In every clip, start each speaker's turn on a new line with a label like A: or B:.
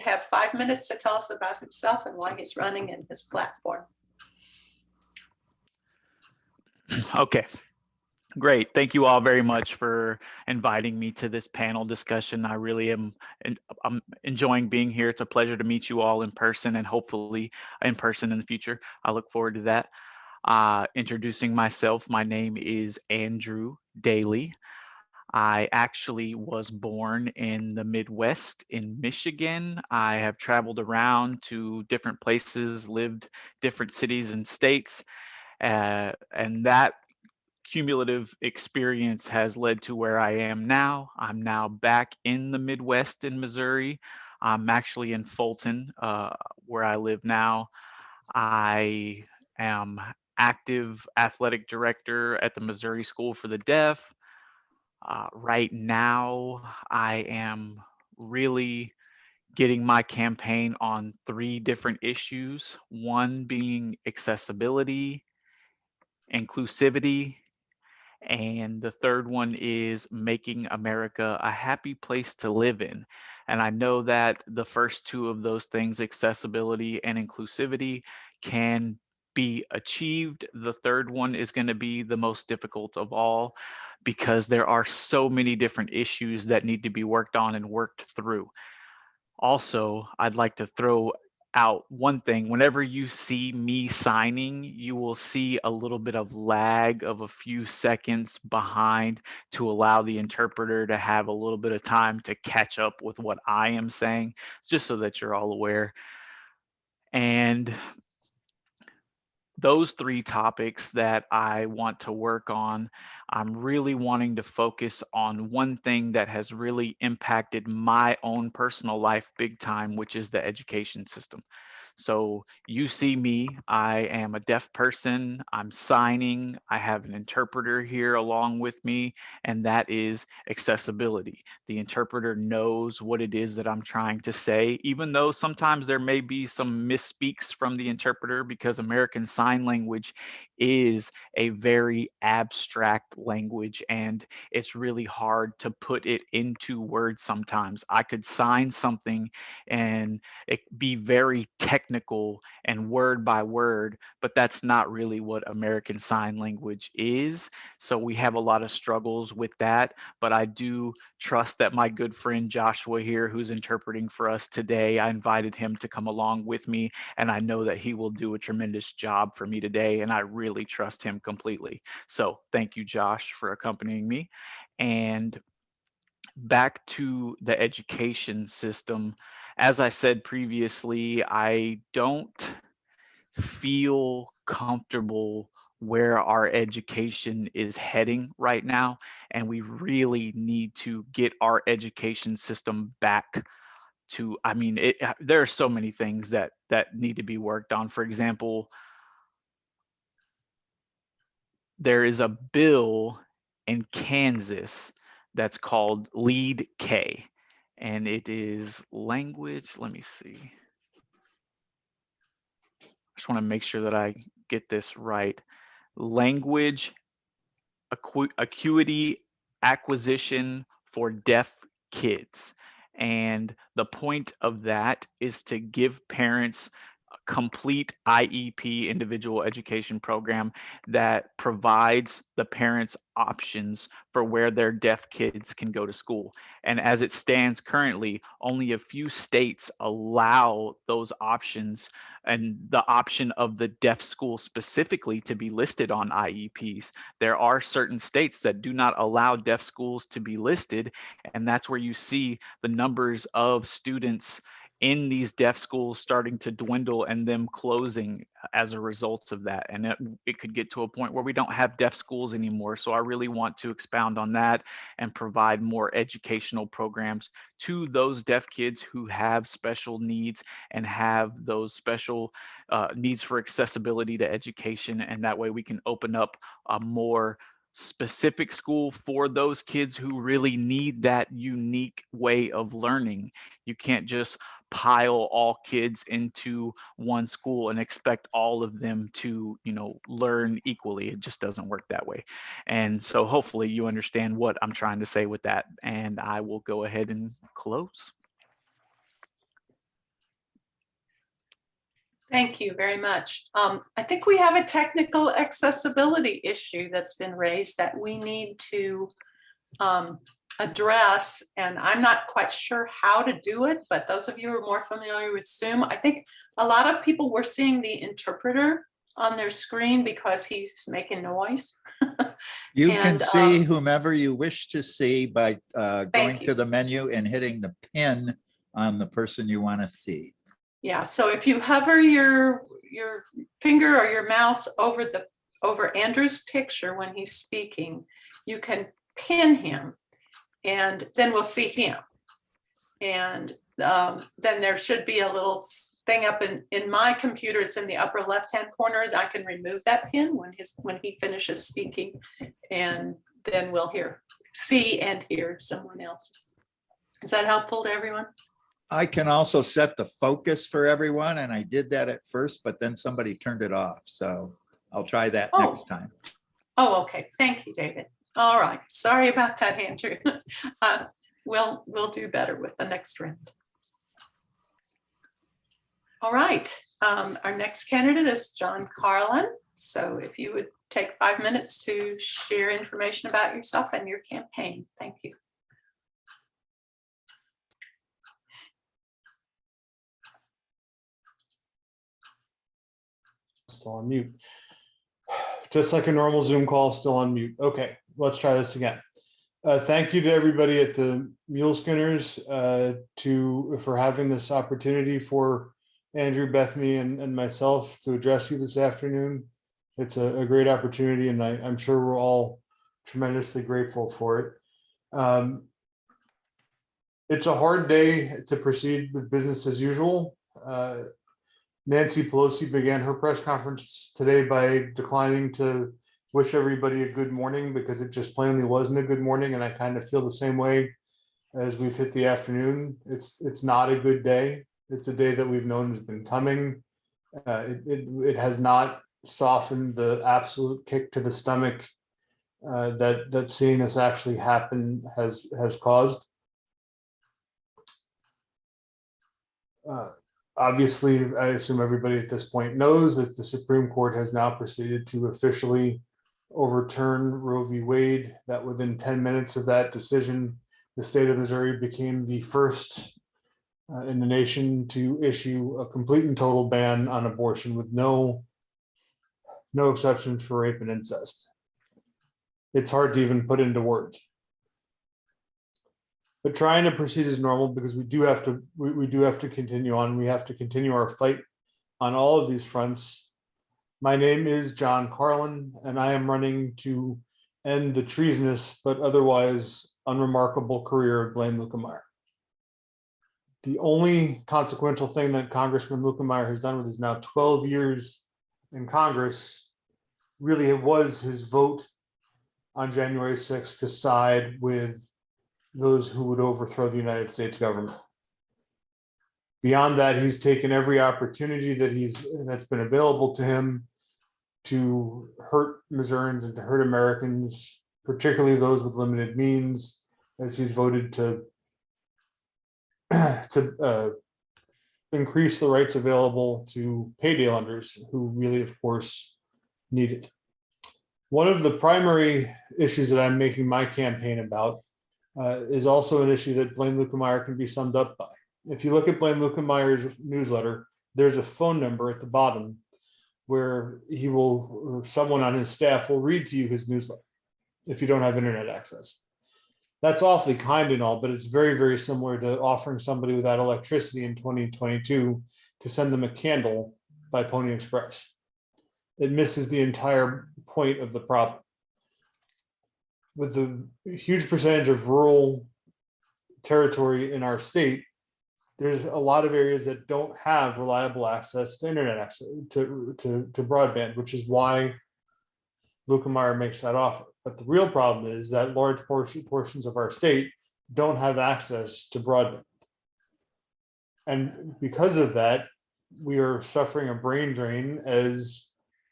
A: have 5 minutes to tell us about himself and why he's running and his platform.
B: Okay, great. Thank you all very much for inviting me to this panel discussion. I really am, and I'm enjoying being here. It's a pleasure to meet you all in person and hopefully in person in the future. I look forward to that. Introducing myself, my name is Andrew Daly. I actually was born in the Midwest in Michigan. I have traveled around to different places, lived different cities and states, and that cumulative experience has led to where I am now. I'm now back in the Midwest in Missouri. I'm actually in Fulton, where I live now. I am active athletic director at the Missouri School for the Deaf. Right now, I am really getting my campaign on three different issues, one being accessibility, inclusivity, and the third one is making America a happy place to live in. And I know that the first two of those things, accessibility and inclusivity, can be achieved. The third one is going to be the most difficult of all because there are so many different issues that need to be worked on and worked through. Also, I'd like to throw out one thing. Whenever you see me signing, you will see a little bit of lag of a few seconds behind to allow the interpreter to have a little bit of time to catch up with what I am saying, just so that you're all aware. And those three topics that I want to work on, I'm really wanting to focus on one thing that has really impacted my own personal life big time, which is the education system. So you see me, I am a deaf person, I'm signing, I have an interpreter here along with me, and that is accessibility. The interpreter knows what it is that I'm trying to say, even though sometimes there may be some misspeaks from the interpreter because American Sign Language is a very abstract language and it's really hard to put it into words sometimes. I could sign something and it be very technical and word by word, but that's not really what American Sign Language is. So we have a lot of struggles with that, but I do trust that my good friend Joshua here, who's interpreting for us today, I invited him to come along with me, and I know that he will do a tremendous job for me today, and I really trust him completely. So thank you, Josh, for accompanying me. And back to the education system, as I said previously, I don't feel comfortable where our education is heading right now, and we really need to get our education system back to, I mean, there are so many things that need to be worked on. For example, there is a bill in Kansas that's called Lead K, and it is language. Let me see. I just want to make sure that I get this right. Language acuity acquisition for deaf kids. And the point of that is to give parents complete IEP, individual education program, that provides the parents options for where their deaf kids can go to school. And as it stands currently, only a few states allow those options and the option of the deaf school specifically to be listed on IEPs. There are certain states that do not allow deaf schools to be listed, and that's where you see the numbers of students in these deaf schools starting to dwindle and them closing as a result of that. And it could get to a point where we don't have deaf schools anymore. So I really want to expound on that and provide more educational programs to those deaf kids who have special needs and have those special needs for accessibility to education. And that way we can open up a more specific school for those kids who really need that unique way of learning. You can't just pile all kids into one school and expect all of them to, learn equally. It just doesn't work that way. And so hopefully you understand what I'm trying to say with that. And I will go ahead and close.
A: Thank you very much. I think we have a technical accessibility issue that's been raised that we need to address, and I'm not quite sure how to do it, but those of you who are more familiar with Zoom, I think a lot of people were seeing the interpreter on their screen because he's making noise.
C: You can
A: And,
C: see whomever you wish to see by going
A: you.
C: to the menu and hitting the pin on the person you want to see.
A: Yeah, so if you hover your finger or your mouse over Andrew's picture when he's speaking, you can pin him, and then we'll see him. And then there should be a little thing up in my computer. It's in the upper left-hand corner. I can remove that pin when he finishes speaking, and then we'll see and hear someone else. Is that helpful to everyone?
C: I can also set the focus for everyone, and I did that at first, but then somebody turned it off. So I'll try that next time.
A: Oh, okay. Thank you, David. All right. Sorry about that, Andrew. We'll do better with the next round. All right. Our next candidate is John Carlin. So if you would take 5 minutes to share information about yourself and your campaign. Thank you.
D: Still on mute. Just like a normal Zoom call, still on mute. Okay, let's try this again. Thank you to everybody at the Muleskinners for having this opportunity for Andrew, Bethany, and myself to address you this afternoon. It's a great opportunity, and I'm sure we're all tremendously grateful for it. It's a hard day to proceed with business as usual. Nancy Pelosi began her press conference today by declining to wish everybody a good morning because it just plainly wasn't a good morning, and I kind of feel the same way as we've hit the afternoon. It's not a good day. It's a day that we've known has been coming. It has not softened the absolute kick to the stomach that seeing this actually happen has caused. Obviously, I assume everybody at this point knows that the Supreme Court has now proceeded to officially overturn Roe v. Wade, that within 10 minutes of that decision, the state of Missouri became the first in the nation to issue a complete and total ban on abortion with no exceptions for rape and incest. It's hard to even put into words. But trying to proceed as normal, because we do have to continue on. We have to continue our fight on all of these fronts. My name is John Carlin, and I am running to end the treasonous but otherwise unremarkable career of Blaine Luetkemeyer. The only consequential thing that Congressman Luetkemeyer has done with his now 12 years in Congress, really it was his vote on January 6th to side with those who would overthrow the United States government. Beyond that, he's taken every opportunity that's been available to him to hurt Missourians and to hurt Americans, particularly those with limited means, as he's voted to increase the rights available to payday lenders who really, of course, need it. One of the primary issues that I'm making my campaign about is also an issue that Blaine Luetkemeyer can be summed up by. If you look at Blaine Luetkemeier's newsletter, there's a phone number at the bottom where or someone on his staff will read to you his newsletter if you don't have internet access. That's awfully kind and all, but it's very, very similar to offering somebody without electricity in 2022 to send them a candle by Pony Express. It misses the entire point of the problem. With the huge percentage of rural territory in our state, there's a lot of areas that don't have reliable access to internet access to broadband, which is why Luetkemeyer makes that offer. But the real problem is that large portions of our state don't have access to broadband. And because of that, we are suffering a brain drain as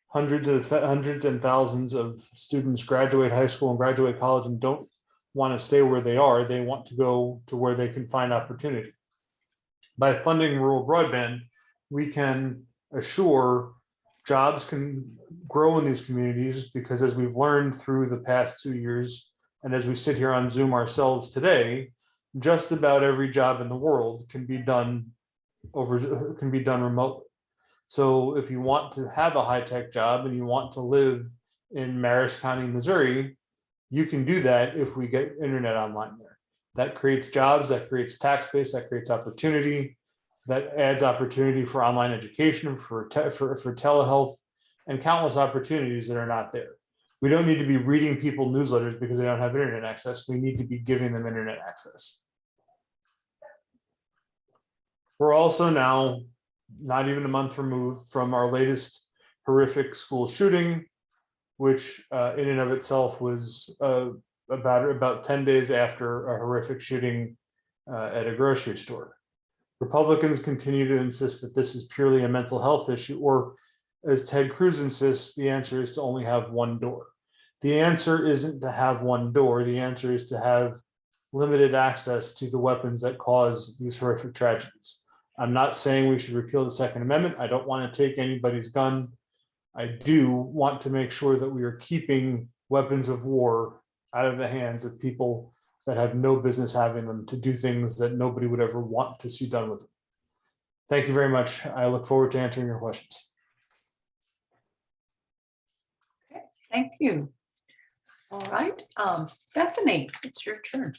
D: hundreds and thousands of students graduate high school and graduate college and don't want to stay where they are. They want to go to where they can find opportunity. By funding rural broadband, we can assure jobs can grow in these communities, because as we've learned through the past 2 years, and as we sit here on Zoom ourselves today, just about every job in the world can be done remotely. So if you want to have a high-tech job and you want to live in Marist County, Missouri, you can do that if we get internet online there. That creates jobs, that creates tax base, that creates opportunity, that adds opportunity for online education, for telehealth, and countless opportunities that are not there. We don't need to be reading people newsletters because they don't have internet access. We need to be giving them internet access. We're also now not even a month removed from our latest horrific school shooting, which in and of itself was about 10 days after a horrific shooting at a grocery store. Republicans continue to insist that this is purely a mental health issue, or as Ted Cruz insists, the answer is to only have one door. The answer isn't to have one door. The answer is to have limited access to the weapons that cause these horrific tragedies. I'm not saying we should repeal the Second Amendment. I don't want to take anybody's gun. I do want to make sure that we are keeping weapons of war out of the hands of people that have no business having them, to do things that nobody would ever want to see done with them. Thank you very much. I look forward to answering your questions.
A: Okay, thank you. All right, Bethany, it's your turn.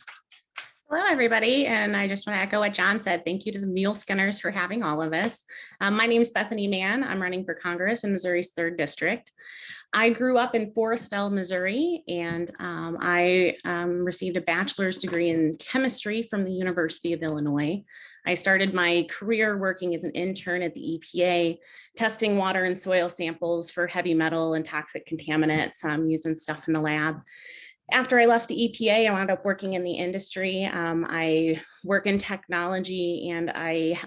E: Hello, everybody. And I just want to echo what John said. Thank you to the Muleskinners for having all of us. My name is Bethany Mann. I'm running for Congress in Missouri's 3rd District. I grew up in Forestell, Missouri, and I received a bachelor's degree in chemistry from the University of Illinois. I started my career working as an intern at the EPA, testing water and soil samples for heavy metal and toxic contaminants, using stuff in the lab. After I left the EPA, I wound up working in the industry. I work in technology, and I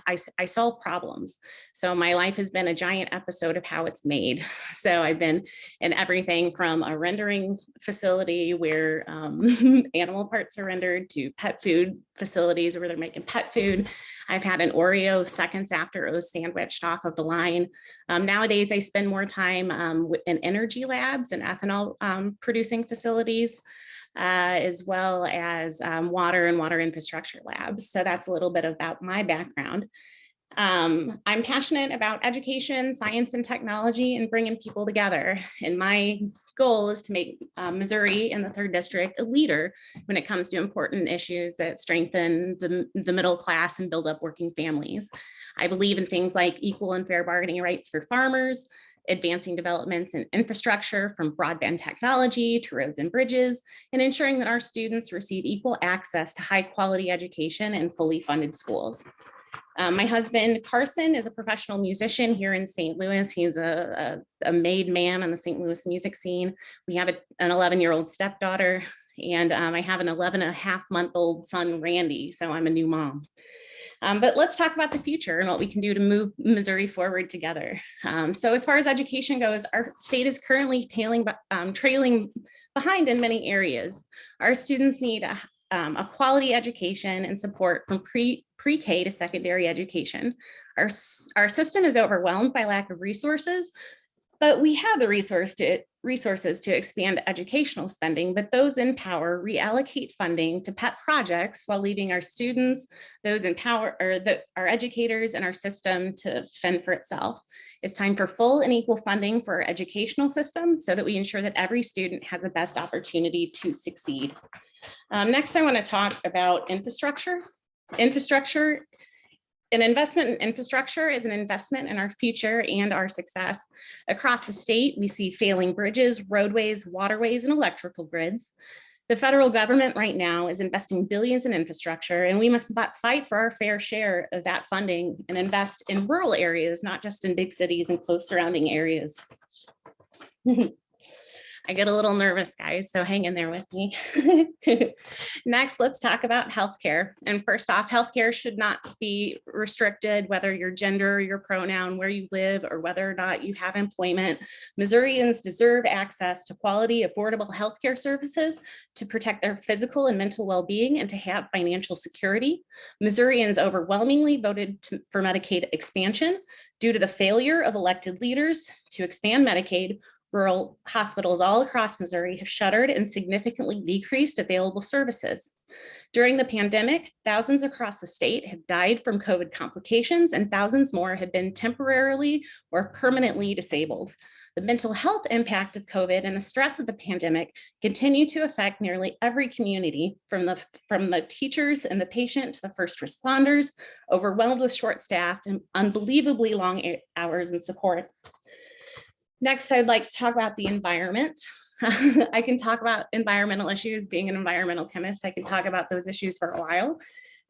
E: solve problems. So my life has been a giant episode of how it's made. So I've been in everything from a rendering facility where animal parts are rendered, to pet food facilities where they're making pet food. I've had an Oreo seconds after it was sandwiched off of the line. Nowadays, I spend more time in energy labs and ethanol producing facilities, as well as water and water infrastructure labs. So that's a little bit about my background. I'm passionate about education, science, and technology, and bringing people together. And my goal is to make Missouri and the 3rd District a leader when it comes to important issues that strengthen the middle class and build up working families. I believe in things like equal and fair bargaining rights for farmers, advancing developments in infrastructure from broadband technology to roads and bridges, and ensuring that our students receive equal access to high quality education and fully funded schools. My husband, Carson, is a professional musician here in St. Louis. He's a made man on the St. Louis music scene. We have an 11-year-old stepdaughter, and I have an 11-and-a-half-month-old son, Randy, so I'm a new mom. But let's talk about the future and what we can do to move Missouri forward together. So as far as education goes, our state is currently trailing behind in many areas. Our students need a quality education and support from pre-K to secondary education. Our system is overwhelmed by lack of resources, but we have the resources to expand educational spending, but those in power reallocate funding to pet projects while leaving our students, those in power, or our educators and our system to fend for itself. It's time for full and equal funding for our educational system so that we ensure that every student has the best opportunity to succeed. Next, I want to talk about infrastructure. An investment in infrastructure is an investment in our future and our success. Across the state, we see failing bridges, roadways, waterways, and electrical grids. The federal government right now is investing billions in infrastructure, and we must fight for our fair share of that funding and invest in rural areas, not just in big cities and close surrounding areas. I get a little nervous, guys, so hang in there with me. Next, let's talk about healthcare. And first off, healthcare should not be restricted, whether your gender, your pronoun, where you live, or whether or not you have employment. Missourians deserve access to quality, affordable healthcare services to protect their physical and mental well-being and to have financial security. Missourians overwhelmingly voted for Medicaid expansion due to the failure of elected leaders to expand Medicaid. Rural hospitals all across Missouri have shuttered and significantly decreased available services. During the pandemic, thousands across the state have died from COVID complications and thousands more have been temporarily or permanently disabled. The mental health impact of COVID and the stress of the pandemic continue to affect nearly every community, from the teachers and the patient to the first responders, overwhelmed with short staff and unbelievably long hours and support. Next, I'd like to talk about the environment. I can talk about environmental issues. Being an environmental chemist, I can talk about those issues for a while.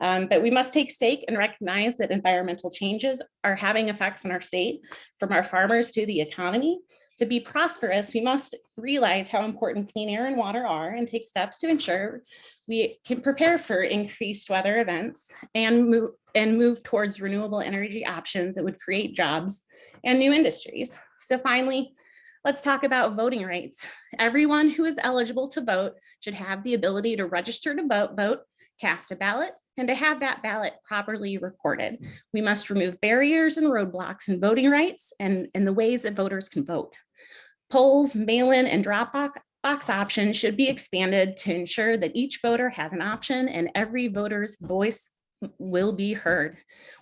E: But we must take stake and recognize that environmental changes are having effects on our state, from our farmers to the economy. To be prosperous, we must realize how important clean air and water are and take steps to ensure we can prepare for increased weather events and move towards renewable energy options that would create jobs and new industries. So finally, let's talk about voting rights. Everyone who is eligible to vote should have the ability to register to vote, cast a ballot, and to have that ballot properly recorded. We must remove barriers and roadblocks in voting rights and in the ways that voters can vote. Polls, mail-in, and drop-box options should be expanded to ensure that each voter has an option and every voter's voice will be heard.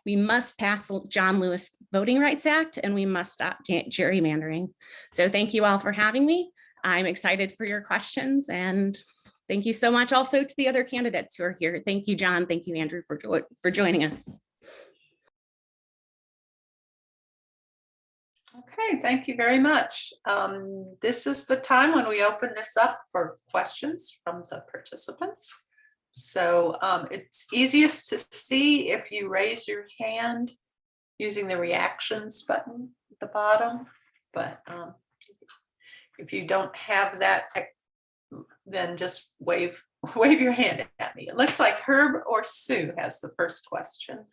E: We must pass the John Lewis Voting Rights Act, and we must stop gerrymandering. So thank you all for having me. I'm excited for your questions, and thank you so much also to the other candidates who are here. Thank you, John. Thank you, Andrew, for joining us.
A: Okay, thank you very much. This is the time when we open this up for questions from the participants. So it's easiest to see if you raise your hand using the reactions button at the bottom. But if you don't have that, then just wave your hand at me. It looks like Herb or Sue has the first question.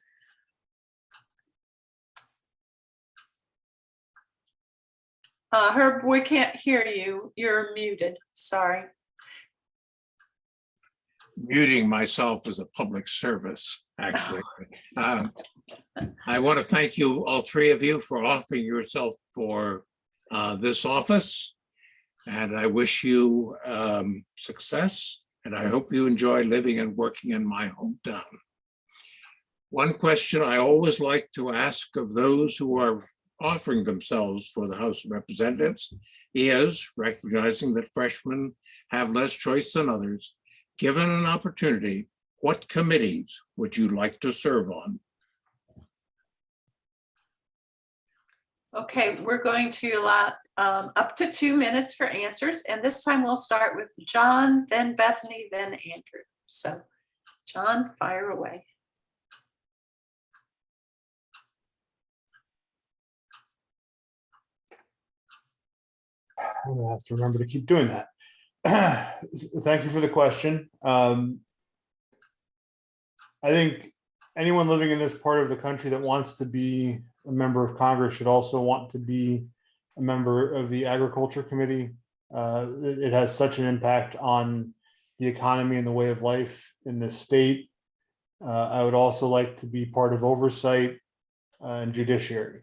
A: Herb, we can't hear you. You're muted. Sorry.
F: Muting myself as a public service, actually. I want to thank you, all three of you, for offering yourself for this office. And I wish you success. And I hope you enjoy living and working in my hometown. One question I always like to ask of those who are offering themselves for the House of Representatives is, recognizing that freshmen have less choice than others, given an opportunity, what committees would you like to serve on?
A: Okay, we're going to allow up to 2 minutes for answers. And this time we'll start with John, then Bethany, then Andrew. So John, fire away.
D: I'm gonna have to remember to keep doing that. Thank you for the question. I think anyone living in this part of the country that wants to be a member of Congress should also want to be a member of the Agriculture Committee. It has such an impact on the economy and the way of life in this state. I would also like to be part of oversight and judiciary.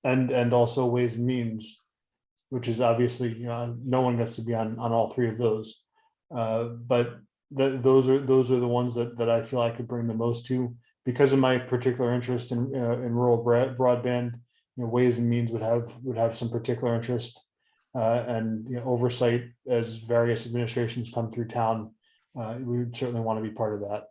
D: And also Ways and Means, which is obviously, no one gets to be on all three of those. But those are the ones that I feel I could bring the most to, because of my particular interest in rural broadband. Ways and Means would have some particular interest, and oversight as various administrations come through town. We would certainly want to be part of that.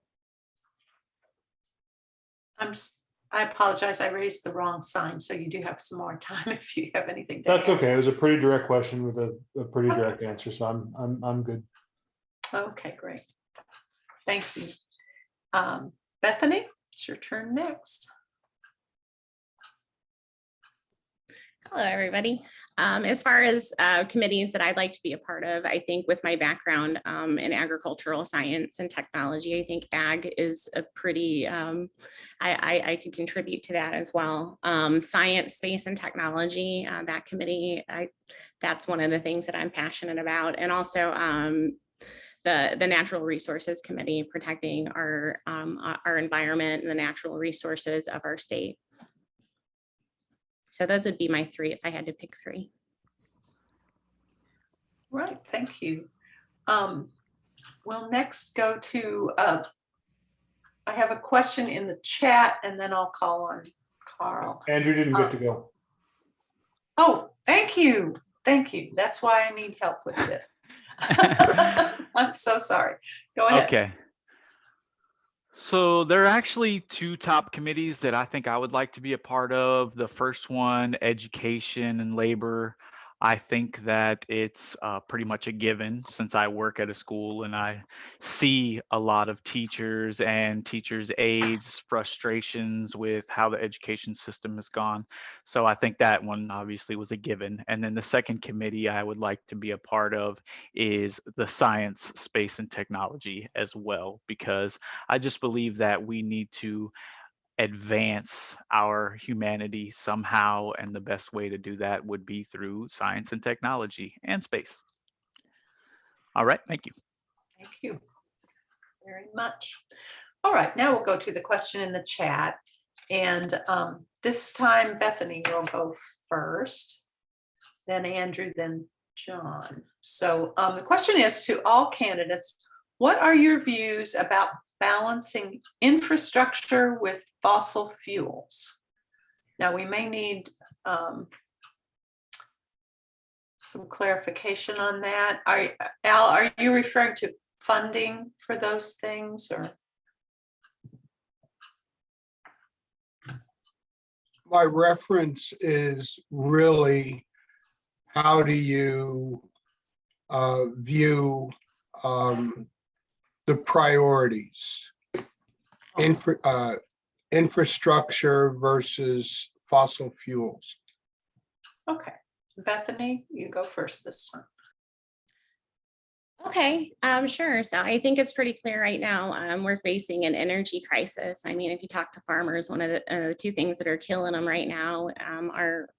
A: I apologize, I raised the wrong sign, so you do have some more time if you have anything to
D: That's
A: add.
D: okay. It was a pretty direct question with a pretty direct answer, so I'm good.
A: Okay, great. Thank you. Bethany, it's your turn next.
E: Hello, everybody. As far as committees that I'd like to be a part of, I think with my background in agricultural science and technology, I think ag is a pretty, I could contribute to that as well. Science, space, and technology, that committee, that's one of the things that I'm passionate about. And also the Natural Resources Committee, protecting our environment and the natural resources of our state. So those would be my three if I had to pick three.
A: Right, thank you. We'll next go to, I have a question in the chat and then I'll call on Carl.
D: Andrew didn't get to go.
A: Oh, thank you. Thank you. That's why I need help with this. I'm so sorry. Go ahead.
B: Okay. So there are actually two top committees that I think I would like to be a part of. The first one, education and labor. I think that it's pretty much a given since I work at a school and I see a lot of teachers and teachers' aides frustrations with how the education system has gone. So I think that one obviously was a given. And then the second committee I would like to be a part of is the science, space, and technology as well, because I just believe that we need to advance our humanity somehow, and the best way to do that would be through science and technology and space. All right, thank you.
A: Thank you very much. All right, now we'll go to the question in the chat. And this time, Bethany will go first, then Andrew, then John. So the question is to all candidates, what are your views about balancing infrastructure with fossil fuels? Now, we may need some clarification on that. Al, are you referring to funding for those things, or?
G: My reference is really, how do you view the priorities? Infrastructure versus fossil fuels.
A: Okay, Bethany, you go first this time.
E: Okay, sure. So I think it's pretty clear right now we're facing an energy crisis. I mean, if you talk to farmers, one of the two things that are killing them right now are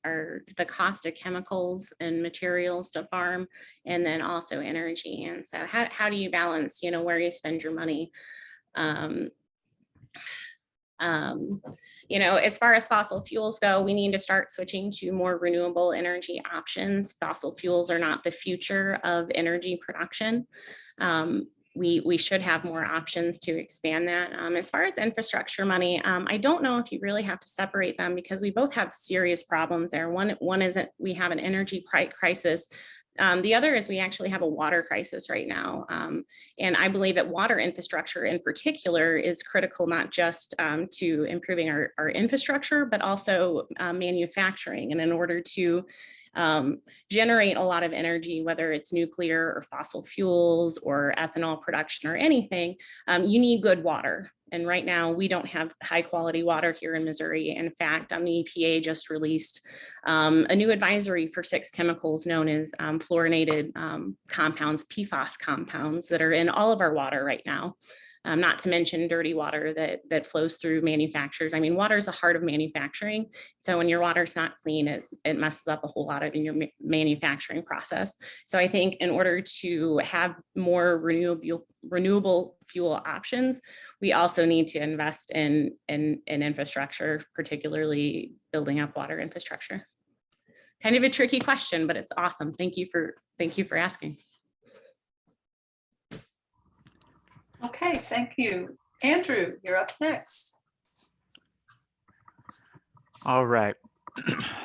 E: the cost of chemicals and materials to farm, and then also energy. And so how do you balance, where you spend your money? As far as fossil fuels go, we need to start switching to more renewable energy options. Fossil fuels are not the future of energy production. We should have more options to expand that. As far as infrastructure money, I don't know if you really have to separate them, because we both have serious problems there. One is that we have an energy crisis. The other is we actually have a water crisis right now. And I believe that water infrastructure in particular is critical, not just to improving our infrastructure, but also manufacturing. And in order to generate a lot of energy, whether it's nuclear or fossil fuels or ethanol production or anything, you need good water. And right now we don't have high quality water here in Missouri. In fact, the EPA just released a new advisory for 6 chemicals known as fluorinated compounds, PFAS compounds, that are in all of our water right now. Not to mention dirty water that flows through manufacturers. I mean, water is the heart of manufacturing. So when your water's not clean, it messes up a whole lot of in your manufacturing process. So I think in order to have more renewable fuel options, we also need to invest in infrastructure, particularly building up water infrastructure. Kind of a tricky question, but it's awesome. Thank you for asking.
A: Okay, thank you. Andrew, you're up next.
B: All right.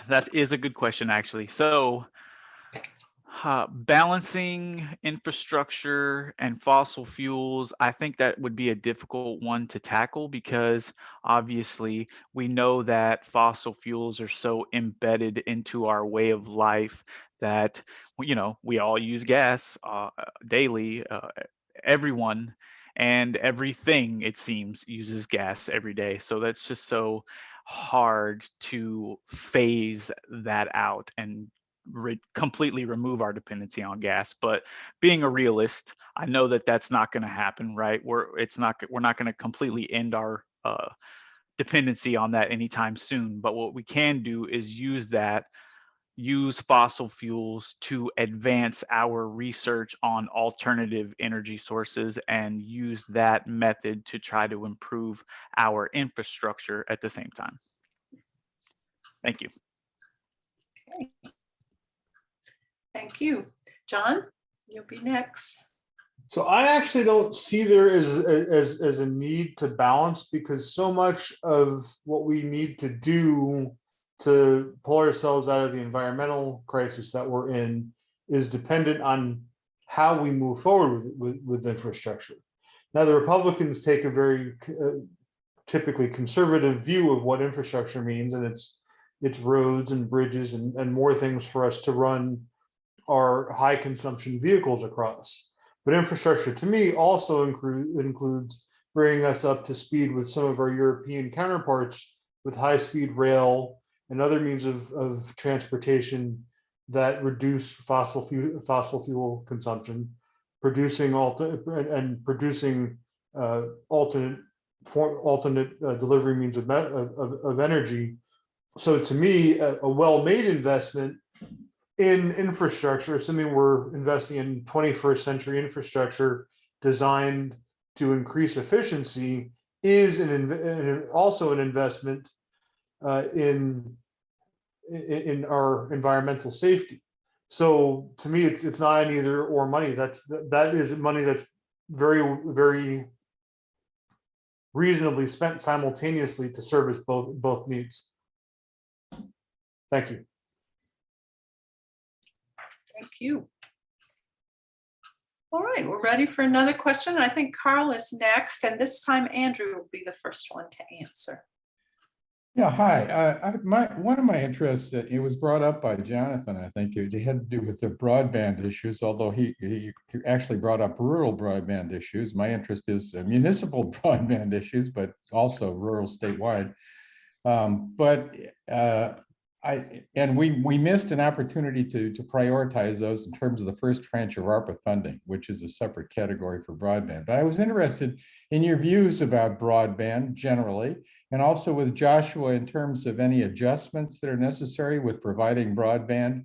B: That is a good question, actually. So balancing infrastructure and fossil fuels, I think that would be a difficult one to tackle, because obviously we know that fossil fuels are so embedded into our way of life that, we all use gas daily. Everyone and everything, it seems, uses gas every day. So that's just so hard to phase that out and completely remove our dependency on gas. But being a realist, I know that that's not going to happen, right? We're not going to completely end our dependency on that anytime soon. But what we can do is use fossil fuels to advance our research on alternative energy sources and use that method to try to improve our infrastructure at the same time. Thank you.
A: Okay. Thank you. John, you'll be next.
D: So I actually don't see there as a need to balance, because so much of what we need to do to pull ourselves out of the environmental crisis that we're in is dependent on how we move forward with infrastructure. Now, the Republicans take a very typically conservative view of what infrastructure means, and it's roads and bridges and more things for us to run our high consumption vehicles across. But infrastructure to me also includes bringing us up to speed with some of our European counterparts with high speed rail and other means of transportation that reduce fossil fuel consumption, producing alternate delivery means of energy. So to me, a well-made investment in infrastructure, assuming we're investing in 21st century infrastructure designed to increase efficiency, is also an investment in our environmental safety. So to me, it's not an either or money. That is money that's very reasonably spent simultaneously to service both needs. Thank you.
A: Thank you. All right, we're ready for another question. I think Carl is next, and this time Andrew will be the first one to answer.
H: Yeah, hi. One of my interests, it was brought up by Jonathan, I think it had to do with the broadband issues, although he actually brought up rural broadband issues. My interest is municipal broadband issues, but also rural statewide. We missed an opportunity to prioritize those in terms of the first tranche of ARPA funding, which is a separate category for broadband. But I was interested in your views about broadband generally, and also with Joshua in terms of any adjustments that are necessary with providing broadband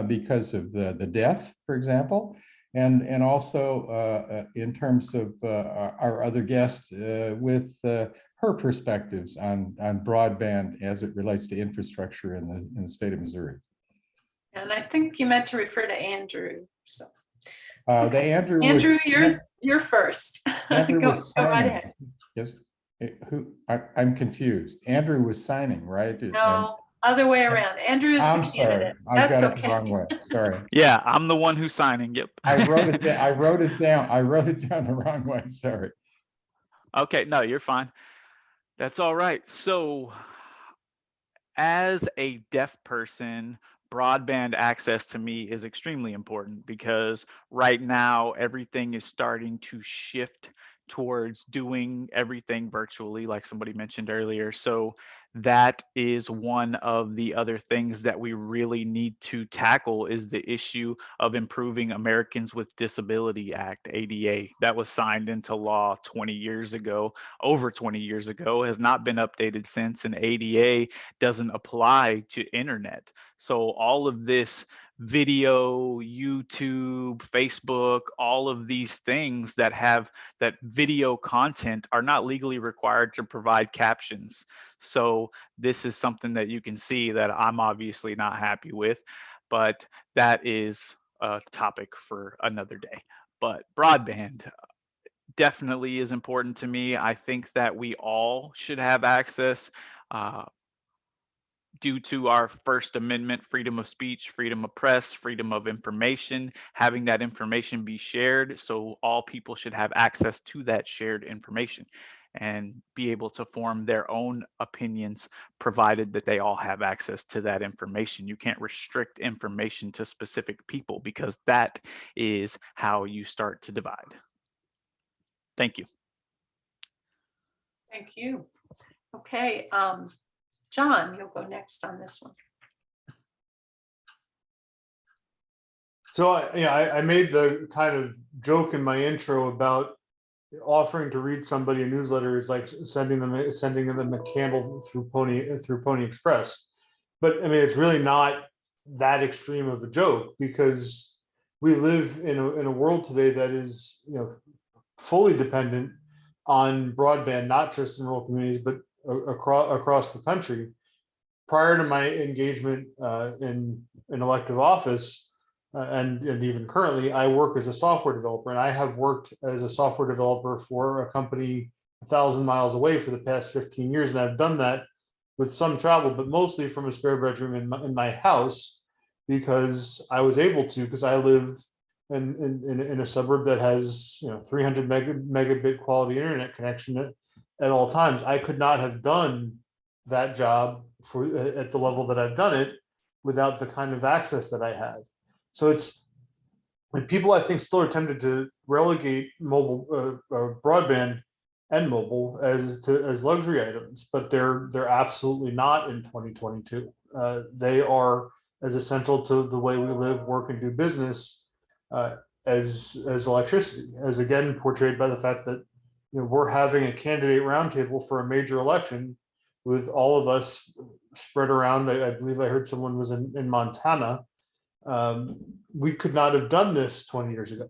H: because of the deaf, for example, and also in terms of our other guest with her perspectives on broadband as it relates to infrastructure in the state of Missouri.
A: And I think you meant to refer to Andrew. So
H: Andrew,
A: you're first.
H: Andrew
A: go
H: was
A: right
H: signing.
A: ahead.
H: Yes. I'm confused. Andrew was signing, right?
A: No, other way around. Andrew is the candidate.
H: I've
A: That's
H: got it
A: okay.
H: the wrong way. Sorry.
B: Yeah, I'm the one who's signing. Yep.
H: I wrote it down the wrong way. Sorry.
B: Okay, no, you're fine. That's all right. So as a deaf person, broadband access to me is extremely important because right now everything is starting to shift towards doing everything virtually, like somebody mentioned earlier. So that is one of the other things that we really need to tackle is the issue of improving Americans with Disability Act, ADA, that was signed into law 20 years ago, over 20 years ago, has not been updated since, and ADA doesn't apply to internet. So all of this video, YouTube, Facebook, all of these things that have that video content are not legally required to provide captions. So this is something that you can see that I'm obviously not happy with, but that is a topic for another day. But broadband definitely is important to me. I think that we all should have access due to our First Amendment, freedom of speech, freedom of press, freedom of information, having that information be shared. So all people should have access to that shared information and be able to form their own opinions, provided that they all have access to that information. You can't restrict information to specific people because that is how you start to divide. Thank you.
A: Thank you. Okay. John, you'll go next on this one.
D: So I made the kind of joke in my intro about offering to read somebody a newsletter is like sending them a candle through Pony Express. But I mean, it's really not that extreme of a joke, because we live in a world today that is, fully dependent on broadband, not just in rural communities, but across the country. Prior to my engagement in elective office, and even currently, I work as a software developer, and I have worked as a software developer for a company 1,000 miles away for the past 15 years. And I've done that with some travel, but mostly from a spare bedroom in my house, because I was able to, because I live in a suburb that has 300 megabit quality internet connection at all times. I could not have done that job at the level that I've done it without the kind of access that I have. So it's, and people I think still are tempted to relegate mobile broadband and mobile as luxury items, but they're absolutely not in 2022. They are as essential to the way we live, work, and do business as electricity, as again portrayed by the fact that we're having a candidate roundtable for a major election with all of us spread around. I believe I heard someone was in Montana. We could not have done this 20 years ago.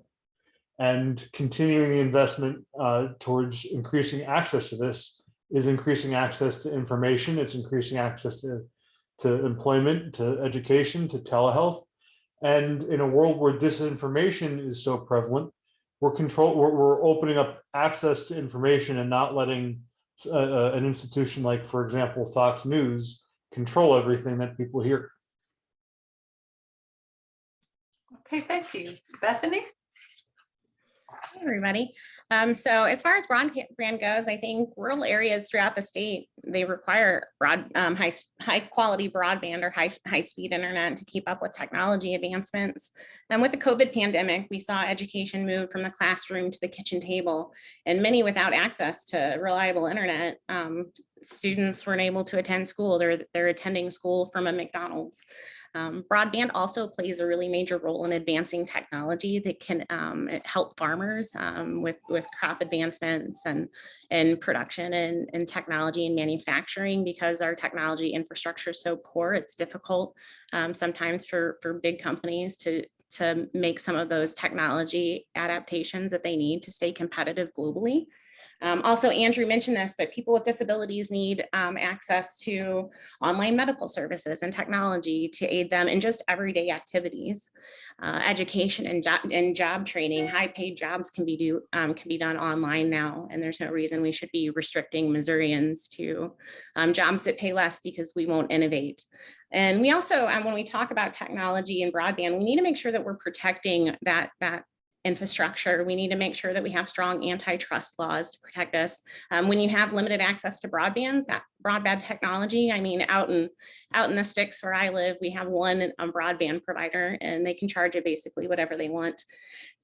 D: And continuing the investment towards increasing access to this is increasing access to information. It's increasing access to employment, to education, to telehealth. And in a world where disinformation is so prevalent, we're opening up access to information and not letting an institution like, for example, Fox News control everything that people hear.
A: Okay, thank you. Bethany?
E: Hey, everybody. So as far as broadband goes, I think rural areas throughout the state, they require high quality broadband or high speed internet to keep up with technology advancements. And with the COVID pandemic, we saw education move from the classroom to the kitchen table, and many without access to reliable internet. Students weren't able to attend school. They're attending school from a McDonald's. Broadband also plays a really major role in advancing technology that can help farmers with crop advancements and production and technology and manufacturing. Because our technology infrastructure is so poor, it's difficult sometimes for big companies to make some of those technology adaptations that they need to stay competitive globally. Also, Andrew mentioned this, but people with disabilities need access to online medical services and technology to aid them in just everyday activities. Education and job training, high paid jobs can be done online now, and there's no reason we should be restricting Missourians to jobs that pay less because we won't innovate. And we also, when we talk about technology and broadband, we need to make sure that we're protecting that infrastructure. We need to make sure that we have strong antitrust laws to protect us. When you have limited access to broadband technology, I mean, out in the sticks where I live, we have one broadband provider, and they can charge it basically whatever they want.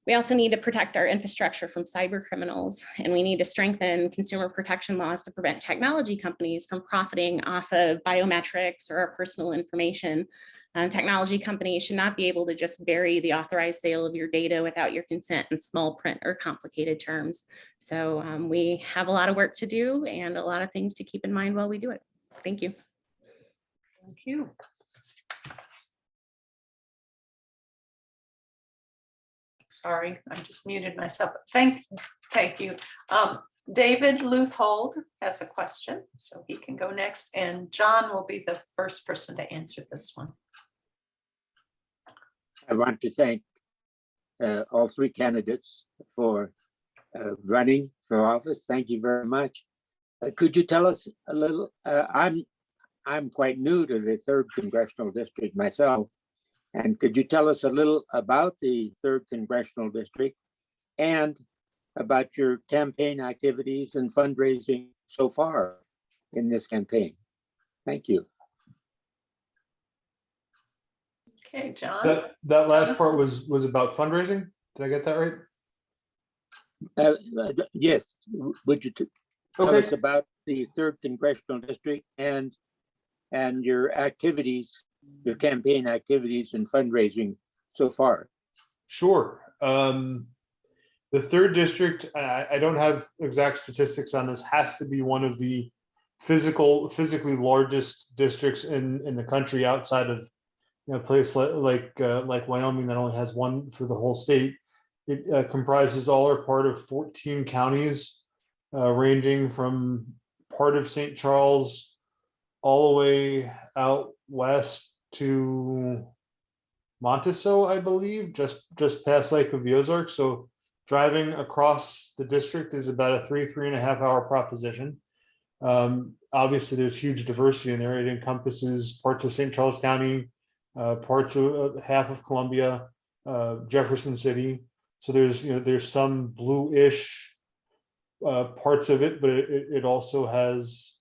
E: We also need to protect our infrastructure from cyber criminals, and we need to strengthen consumer protection laws to prevent technology companies from profiting off of biometrics or our personal information. Technology companies should not be able to just bury the authorized sale of your data without your consent in small print or complicated terms. So we have a lot of work to do and a lot of things to keep in mind while we do it. Thank you.
A: Thank you. Sorry, I just muted myself. Thank you. David Loosehold has a question, so he can go next, and John will be the first person to answer this one.
I: I want to thank all three candidates for running for office. Thank you very much. Could you tell us a little? I'm quite new to the 3rd Congressional District myself. And could you tell us a little about the 3rd Congressional District and about your campaign activities and fundraising so far in this campaign? Thank you.
A: Okay, John.
D: That last part was about fundraising. Did I get that right?
I: Yes. Would you tell us about the 3rd Congressional District and and your activities, your campaign activities and fundraising so far?
D: Sure. The third district, I don't have exact statistics on this, has to be one of the physically largest districts in the country outside of a place like Wyoming that only has one for the whole state. It comprises all or part of 14 counties, ranging from part of St. Charles all the way out west to Monticello, I believe, just past Lake of the Ozarks. So driving across the district is about a 3.5 hour proposition. Obviously, there's huge diversity in there. It encompasses parts of St. Charles County, parts of half of Columbia, Jefferson City. So there's some bluish parts of it, but it also has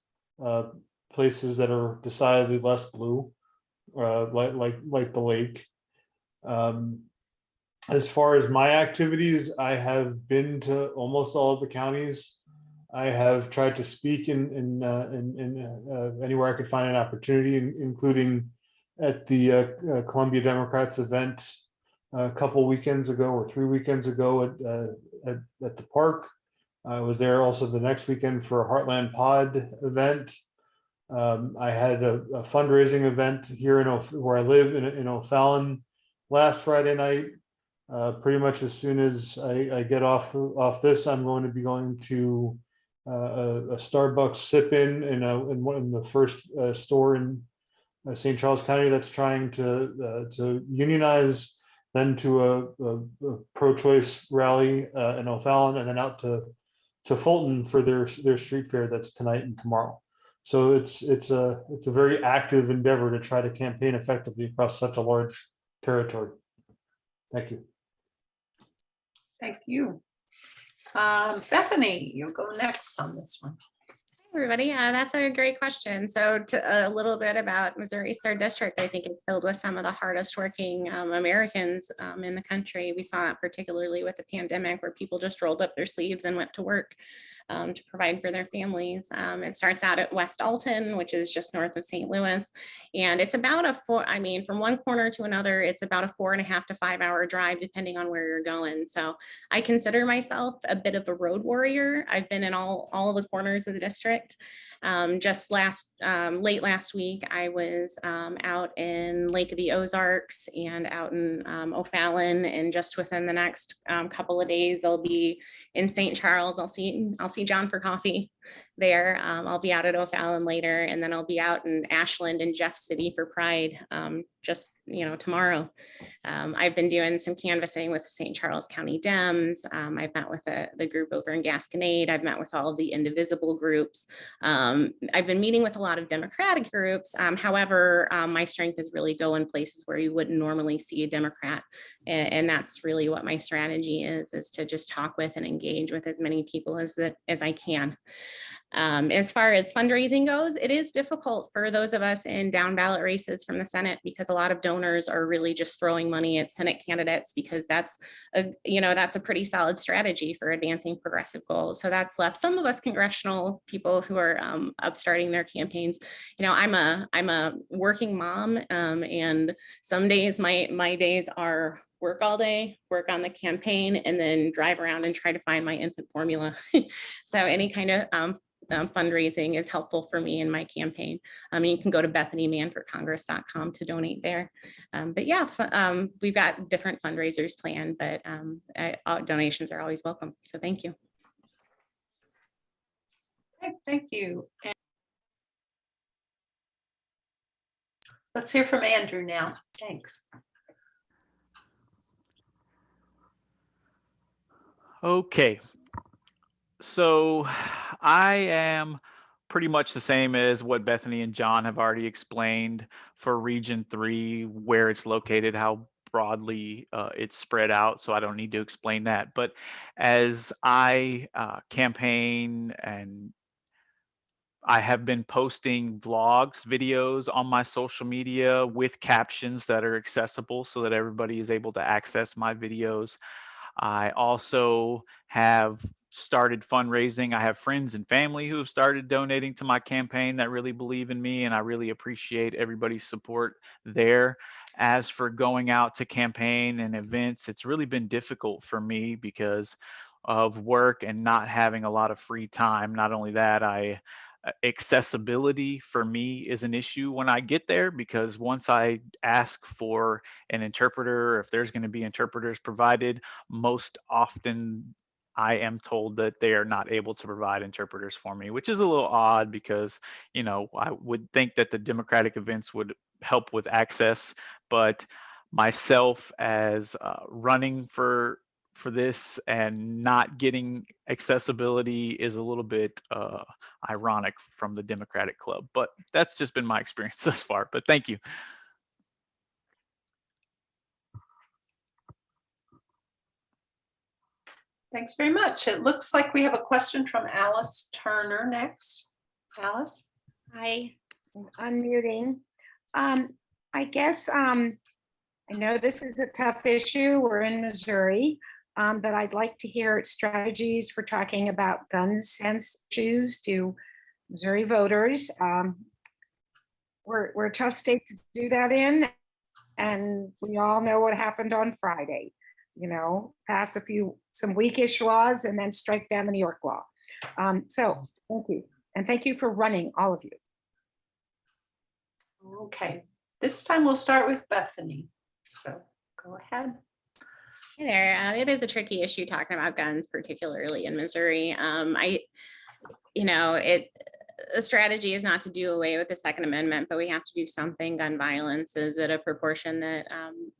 D: places that are decidedly less blue, like the lake. As far as my activities, I have been to almost all of the counties. I have tried to speak in anywhere I could find an opportunity, including at the Columbia Democrats event a couple weekends ago or 3 weekends ago at the park. I was there also the next weekend for a Heartland Pod event. I had a fundraising event here where I live in O'Fallon last Friday night. Pretty much as soon as I get off this, I'm going to be going to a Starbucks sip-in in the first store in St. Charles County that's trying to unionize, then to a pro-choice rally in O'Fallon, and then out to Fulton for their street fair that's tonight and tomorrow. So it's a very active endeavor to try to campaign effectively across such a large territory. Thank you.
A: Thank you. Bethany, you'll go next on this one.
E: Everybody, that's a great question. So a little bit about Missouri's third district. I think it's filled with some of the hardest working Americans in the country. We saw that particularly with the pandemic, where people just rolled up their sleeves and went to work to provide for their families. It starts out at West Alton, which is just north of St. Louis. And it's about from one corner to another, it's about a 4.5 to 5 hour drive, depending on where you're going. So I consider myself a bit of a road warrior. I've been in all the corners of the district. Just late last week, I was out in Lake of the Ozarks and out in O'Fallon, and just within the next couple of days, I'll be in St. Charles. I'll see John for coffee there. I'll be out at O'Fallon later, and then I'll be out in Ashland and Jeff City for Pride just tomorrow. I've been doing some canvassing with St. Charles County Dems. I've met with the group over in Gasconade. I've met with all of the indivisible groups. I've been meeting with a lot of Democratic groups. However, my strength is really go in places where you wouldn't normally see a Democrat. And that's really what my strategy is to just talk with and engage with as many people as I can. As far as fundraising goes, it is difficult for those of us in down ballot races from the Senate, because a lot of donors are really just throwing money at Senate candidates, because that's a pretty solid strategy for advancing progressive goals. So that's left some of us congressional people who are upstarting their campaigns. I'm a working mom, and some days my days are work all day, work on the campaign, and then drive around and try to find my infant formula. So any kind of fundraising is helpful for me in my campaign. You can go to BethanyManForCongress.com to donate there. But yeah, we've got different fundraisers planned, but donations are always welcome. So thank you.
A: Okay, thank you. And let's hear from Andrew now. Thanks.
B: Okay, so I am pretty much the same as what Bethany and John have already explained for Region 3, where it's located, how broadly it's spread out, so I don't need to explain that. But as I campaign, and I have been posting vlogs, videos on my social media with captions that are accessible so that everybody is able to access my videos. I also have started fundraising. I have friends and family who have started donating to my campaign that really believe in me, and I really appreciate everybody's support there. As for going out to campaign and events, it's really been difficult for me because of work and not having a lot of free time. Not only that, accessibility for me is an issue when I get there, because once I ask for an interpreter, if there's going to be interpreters provided, most often I am told that they are not able to provide interpreters for me, which is a little odd because, I would think that the Democratic events would help with access, but myself as running for this and not getting accessibility is a little bit ironic from the Democratic Club, but that's just been my experience thus far. But thank you.
A: Thanks very much. It looks like we have a question from Alice Turner next. Alice?
J: Hi, unmuting. I guess I know this is a tough issue. We're in Missouri, but I'd like to hear strategies for talking about gun sense issues to Missouri voters. We're a tough state to do that in, and we all know what happened on Friday. Pass some weakish laws and then strike down the New York law. So thank you. And thank you for running, all of you.
A: Okay, this time we'll start with Bethany. So go ahead.
E: Hey there. It is a tricky issue talking about guns, particularly in Missouri. A strategy is not to do away with the Second Amendment, but we have to do something. Gun violence is at a proportion that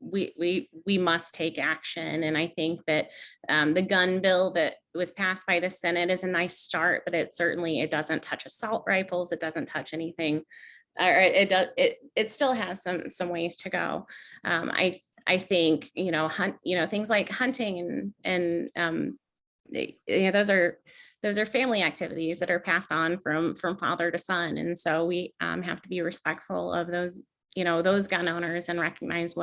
E: we must take action. And I think that the gun bill that was passed by the Senate is a nice start, but it doesn't touch assault rifles. It doesn't touch anything. Or it still has some ways to go. I think things like hunting and those are family activities that are passed on from father to son, and so we have to be respectful of those gun owners and recognize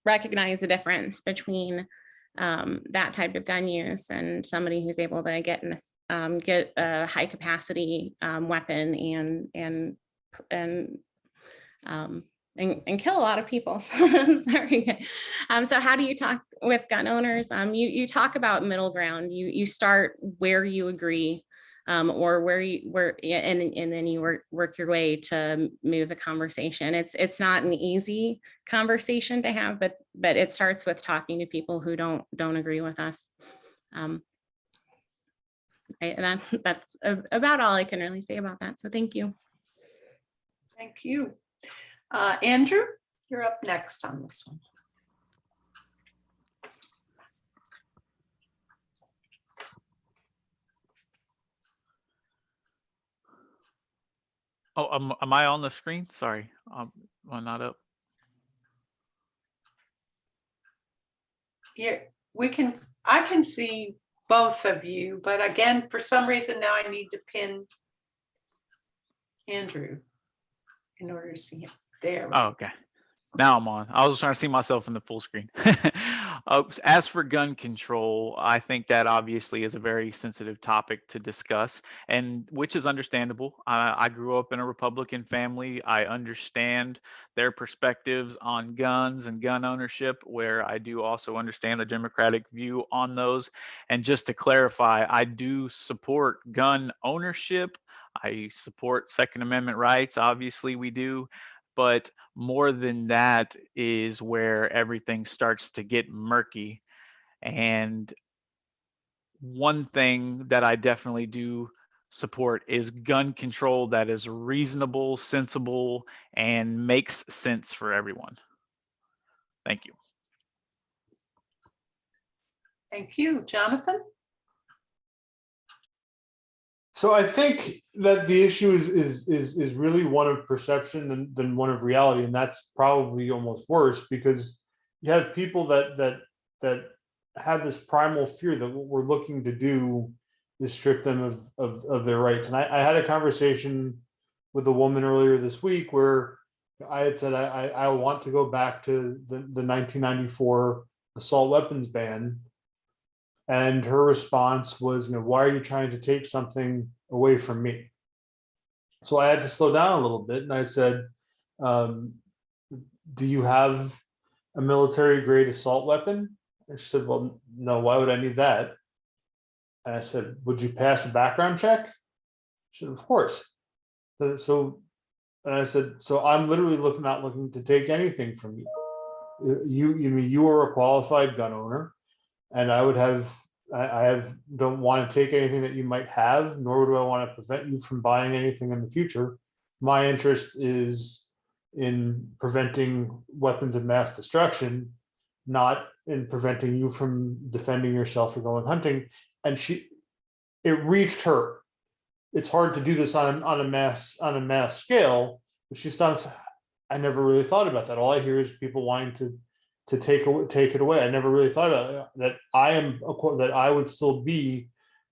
E: recognize the difference between that type of gun use and somebody who's able to get a high capacity weapon and kill a lot of people. Sorry. So how do you talk with gun owners? You talk about middle ground. You start where you agree, or and then you work your way to move the conversation. It's not an easy conversation to have, but it starts with talking to people who don't agree with us. That's about all I can really say about that. So thank you.
A: Thank you. Andrew, you're up next on this one.
B: Oh, am I on the screen? Sorry, am I not up?
A: Yeah, I can see both of you, but again, for some reason now I need to pin Andrew in order to see him. There.
B: Oh, okay. Now I'm on. I was trying to see myself in the full screen. As for gun control, I think that obviously is a very sensitive topic to discuss, and which is understandable. I grew up in a Republican family. I understand their perspectives on guns and gun ownership, where I do also understand the Democratic view on those. And just to clarify, I do support gun ownership. I support Second Amendment rights. Obviously, we do. But more than that is where everything starts to get murky. And one thing that I definitely do support is gun control that is reasonable, sensible, and makes sense for everyone. Thank you.
A: Thank you. Jonathan?
D: So I think that the issue is really one of perception than one of reality, and that's probably almost worse because you have people that have this primal fear that what we're looking to do is strip them of their rights. And I had a conversation with a woman earlier this week where I had said I want to go back to the 1994 assault weapons ban. And her response was, why are you trying to take something away from me? So I had to slow down a little bit and I said, do you have a military grade assault weapon? And she said, well, no, why would I need that? And I said, would you pass a background check? She said, of course. So, and I said, so I'm literally not looking to take anything from you. You are a qualified gun owner, and I don't want to take anything that you might have, nor do I want to prevent you from buying anything in the future. My interest is in preventing weapons of mass destruction, not in preventing you from defending yourself or going hunting. And it reached her. It's hard to do this on a mass scale, but she stops. I never really thought about that. All I hear is people wanting to take it away. I never really thought about that. That I would still be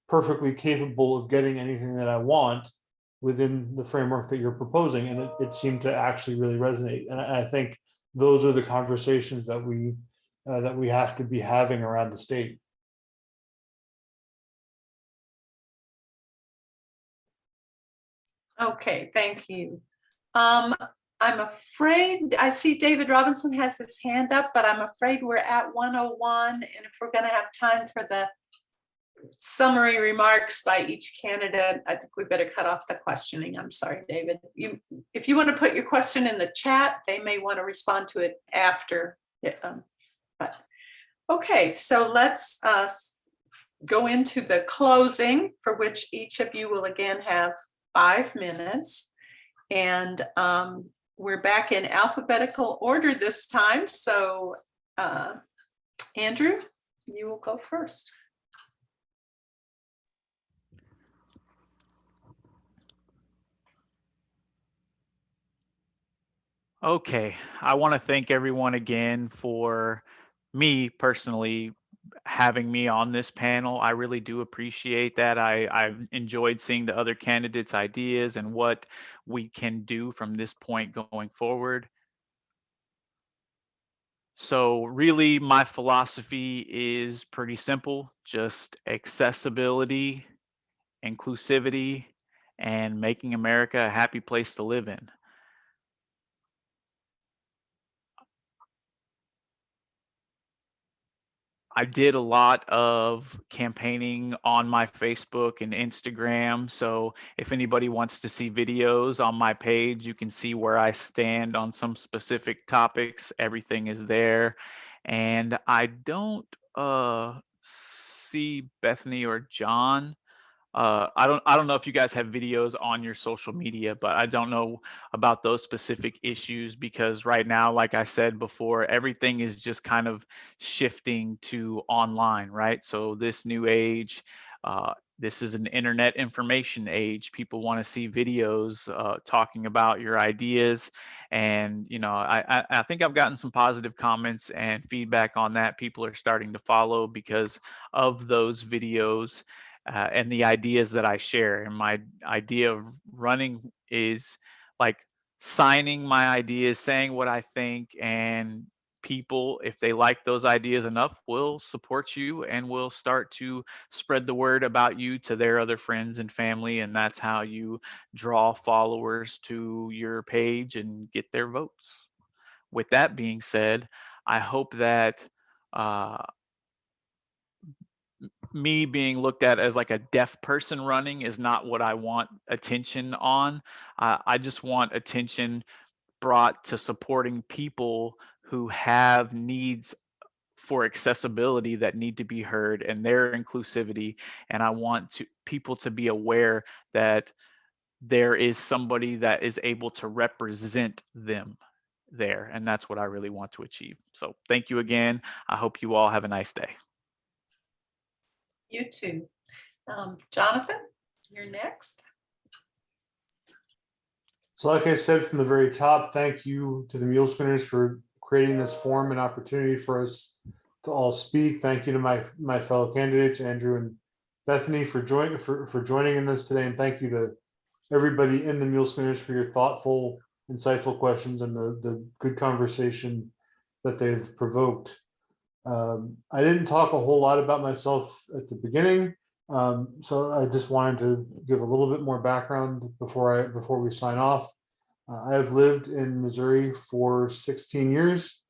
D: perfectly capable of getting anything that I want within the framework that you're proposing, and it seemed to actually really resonate. And I think those are the conversations that we have to be having around the state.
A: Okay, thank you. I'm afraid, I see David Robinson has his hand up, but I'm afraid we're at 1:01. And if we're going to have time for the summary remarks by each candidate, I think we better cut off the questioning. I'm sorry, David. If you want to put your question in the chat, they may want to respond to it after. But okay, so let's go into the closing, for which each of you will again have 5 minutes. And we're back in alphabetical order this time. So Andrew, you will go first.
B: Okay, I want to thank everyone again for me personally having me on this panel. I really do appreciate that. I've enjoyed seeing the other candidates' ideas and what we can do from this point going forward. So really, my philosophy is pretty simple, just accessibility, inclusivity, and making America a happy place to live in. I did a lot of campaigning on my Facebook and Instagram. So if anybody wants to see videos on my page, you can see where I stand on some specific topics. Everything is there. And I don't see Bethany or John. I don't know if you guys have videos on your social media, but I don't know about those specific issues because right now, like I said before, everything is just kind of shifting to online, right? So this new age, this is an internet information age. People want to see videos talking about your ideas, and I think I've gotten some positive comments and feedback on that. People are starting to follow because of those videos. And the ideas that I share. And my idea of running is like signing my ideas, saying what I think, and people, if they like those ideas enough, will support you and will start to spread the word about you to their other friends and family. And that's how you draw followers to your page and get their votes. With that being said, I hope that me being looked at as like a deaf person running is not what I want attention on. I just want attention brought to supporting people who have needs for accessibility that need to be heard and their inclusivity. And I want people to be aware that there is somebody that is able to represent them there. And that's what I really want to achieve. So thank you again. I hope you all have a nice day.
A: You too. Jonathan, you're next.
D: So like I said from the very top, thank you to the Muleskinners for creating this forum and opportunity for us to all speak. Thank you to my fellow candidates, Andrew and Bethany, for joining in this today. And thank you to everybody in the Muleskinners for your thoughtful, insightful questions and the good conversation that they've provoked. I didn't talk a whole lot about myself at the beginning, so I just wanted to give a little bit more background before we sign off. I have lived in Missouri for 16 years.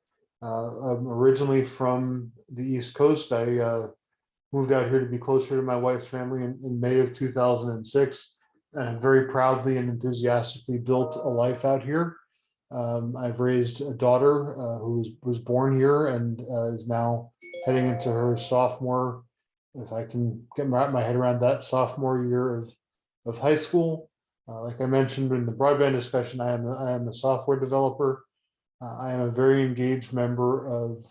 D: I'm originally from the East Coast. I moved out here to be closer to my wife's family in May of 2006, and very proudly and enthusiastically built a life out here. I've raised a daughter who was born here and is now heading into her sophomore, if I can get my head around that, sophomore year of high school. Like I mentioned in the broadband discussion, I am a software developer. I am a very engaged member of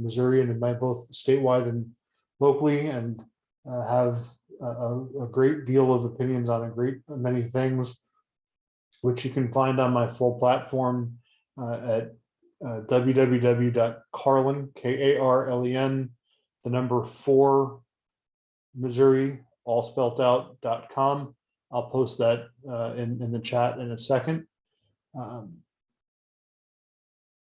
D: Missouri and in my both statewide and locally, and have a great deal of opinions on a great many things, which you can find on my full platform at www.carlen, Karlen, the number 4 Missouri, all spelled out.com. I'll post that in the chat in a second.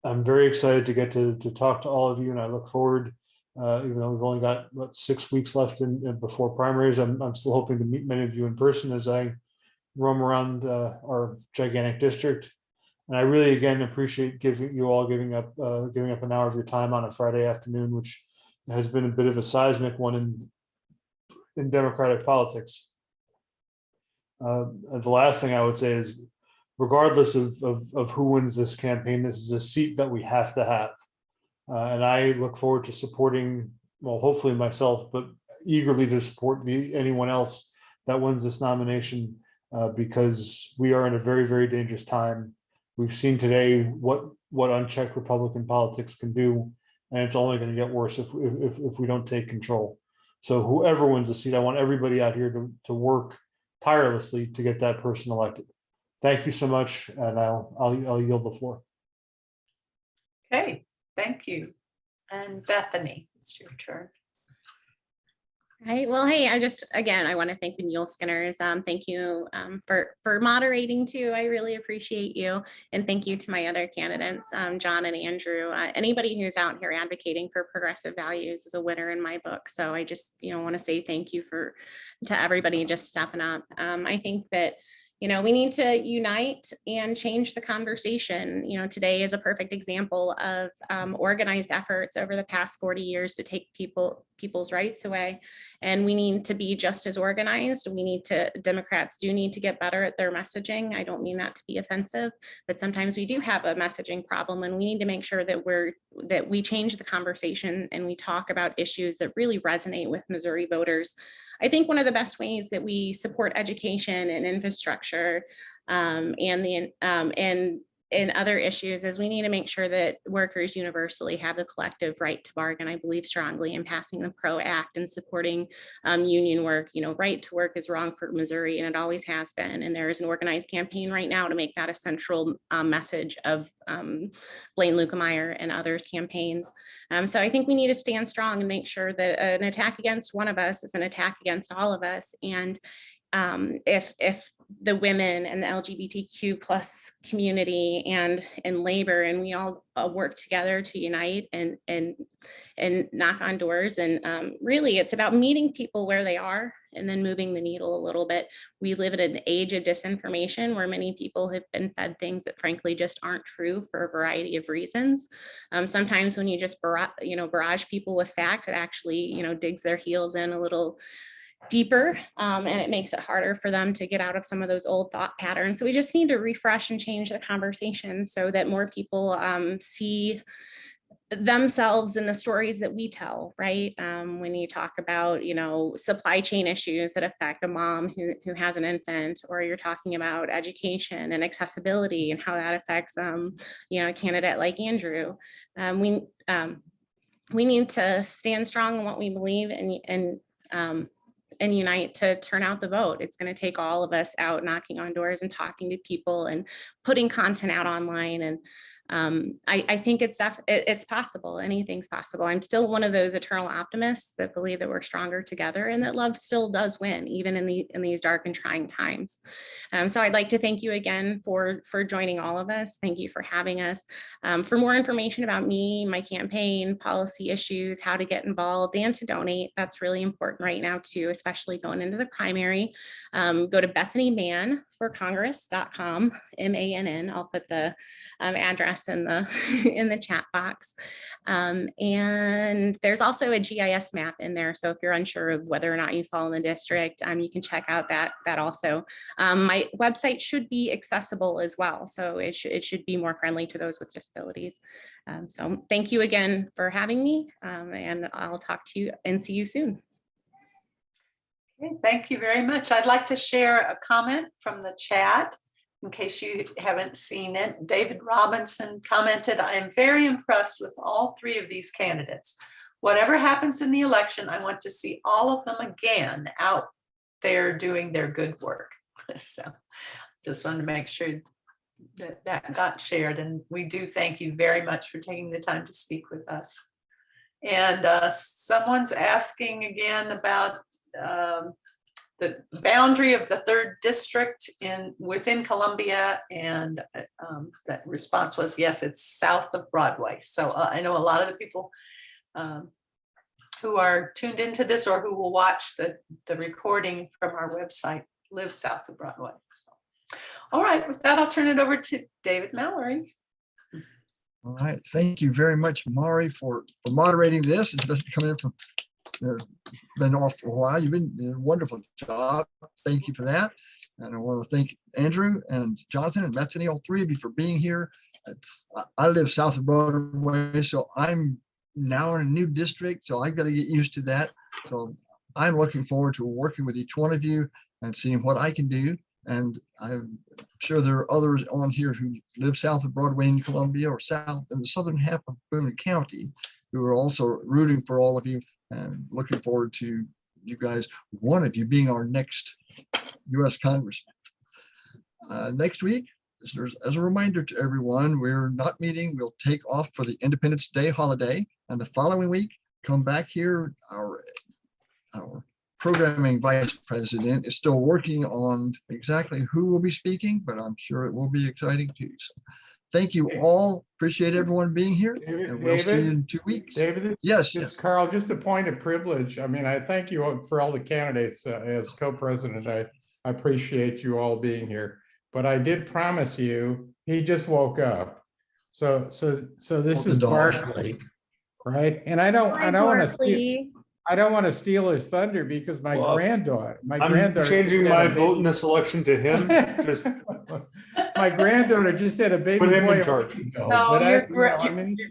D: I'm very excited to get to talk to all of you, and I look forward, even though we've only got 6 weeks left before primaries, I'm still hoping to meet many of you in person as I roam around our gigantic district. And I really, again, appreciate giving up an hour of your time on a Friday afternoon, which has been a bit of a seismic one in Democratic politics. The last thing I would say is, regardless of who wins this campaign, this is a seat that we have to have. And I look forward to supporting, well, hopefully myself, but eagerly to support anyone else that wins this nomination, because we are in a very, very dangerous time. We've seen today what unchecked Republican politics can do, and it's only going to get worse if we don't take control. So whoever wins the seat, I want everybody out here to work tirelessly to get that person elected. Thank you so much, and I'll yield the floor.
A: Okay, thank you. And Bethany, it's your turn.
E: Right. Well, hey, I want to thank the Muleskinners. Thank you for moderating too. I really appreciate you. And thank you to my other candidates, John and Andrew. Anybody who's out here advocating for progressive values is a winner in my book. So I just, want to say thank you to everybody just stepping up. I think that we need to unite and change the conversation. Today is a perfect example of organized efforts over the past 40 years to take people's rights away. And we need to be just as organized. Democrats do need to get better at their messaging. I don't mean that to be offensive, but sometimes we do have a messaging problem, and we need to make sure that we change the conversation and we talk about issues that really resonate with Missouri voters. I think one of the best ways that we support education and infrastructure and other issues is we need to make sure that workers universally have the collective right to bargain. I believe strongly in passing the PRO Act and supporting union work. Right to work is wrong for Missouri, and it always has been. And there is an organized campaign right now to make that a central message of Blaine Lukemeyer and others' campaigns. So I think we need to stand strong and make sure that an attack against one of us is an attack against all of us. And if the women and the LGBTQ plus community and labor, and we all work together to unite and knock on doors, and really it's about meeting people where they are and then moving the needle a little bit. We live in an age of disinformation where many people have been fed things that frankly just aren't true for a variety of reasons. Sometimes when you just barrage people with facts, it actually digs their heels in a little deeper, and it makes it harder for them to get out of some of those old thought patterns. So we just need to refresh and change the conversation so that more people see themselves in the stories that we tell, right? When you talk about, supply chain issues that affect a mom who has an infant, or you're talking about education and accessibility and how that affects, a candidate like Andrew. We need to stand strong in what we believe and unite to turn out the vote. It's going to take all of us out knocking on doors and talking to people and putting content out online. And I think it's possible. Anything's possible. I'm still one of those eternal optimists that believe that we're stronger together and that love still does win, even in these dark and trying times. So I'd like to thank you again for joining all of us. Thank you for having us. For more information about me, my campaign, policy issues, how to get involved, and to donate, that's really important right now too, especially going into the primary. Go to BethanyMannForCongress.com, MANN. I'll put the address in the chat box. And there's also a GIS map in there. So if you're unsure of whether or not you fall in the district, you can check out that also. My website should be accessible as well. So it should be more friendly to those with disabilities. So thank you again for having me, and I'll talk to you and see you soon.
A: Okay, thank you very much. I'd like to share a comment from the chat in case you haven't seen it. David Robinson commented, I am very impressed with all three of these candidates. Whatever happens in the election, I want to see all of them again out there doing their good work. So just wanted to make sure that got shared, and we do thank you very much for taking the time to speak with us. And someone's asking again about the boundary of the 3rd district within Columbia, and that response was yes, it's south of Broadway. So I know a lot of the people who are tuned into this or who will watch the recording from our website live south of Broadway. So, all right, with that, I'll turn it over to David Mallory.
K: All right, thank you very much, Mari, for moderating this, especially coming in from been off for a while. You've been doing a wonderful job. Thank you for that. And I want to thank Andrew and Jonathan and Bethany, all three of you, for being here. I live south of Broadway, so I'm now in a new district, so I've got to get used to that. So I'm looking forward to working with each one of you and seeing what I can do. And I'm sure there are others on here who live south of Broadway in Columbia or south in the southern half of Boone County who are also rooting for all of you and looking forward to you guys, one of you being our next U.S. Congressman. Next week, as a reminder to everyone, we're not meeting. We'll take off for the Independence Day holiday, and the following week, come back here. Our programming vice president is still working on exactly who will be speaking, but I'm sure it will be exciting too. So thank you all. Appreciate everyone being here. And we'll see you in 2 weeks.
H: David?
K: Yes.
H: Carl, just a point of privilege. I mean, I thank you for all the candidates as co-president. I appreciate you all being here. But I did promise you, he just woke up. So this is Barkley, right? And I don't want to steal his thunder because my granddaughter.
D: I'm changing my vote in this election to him. Just
H: my granddaughter just had a baby
D: put him
H: boy
D: in charge.
A: No, you're great.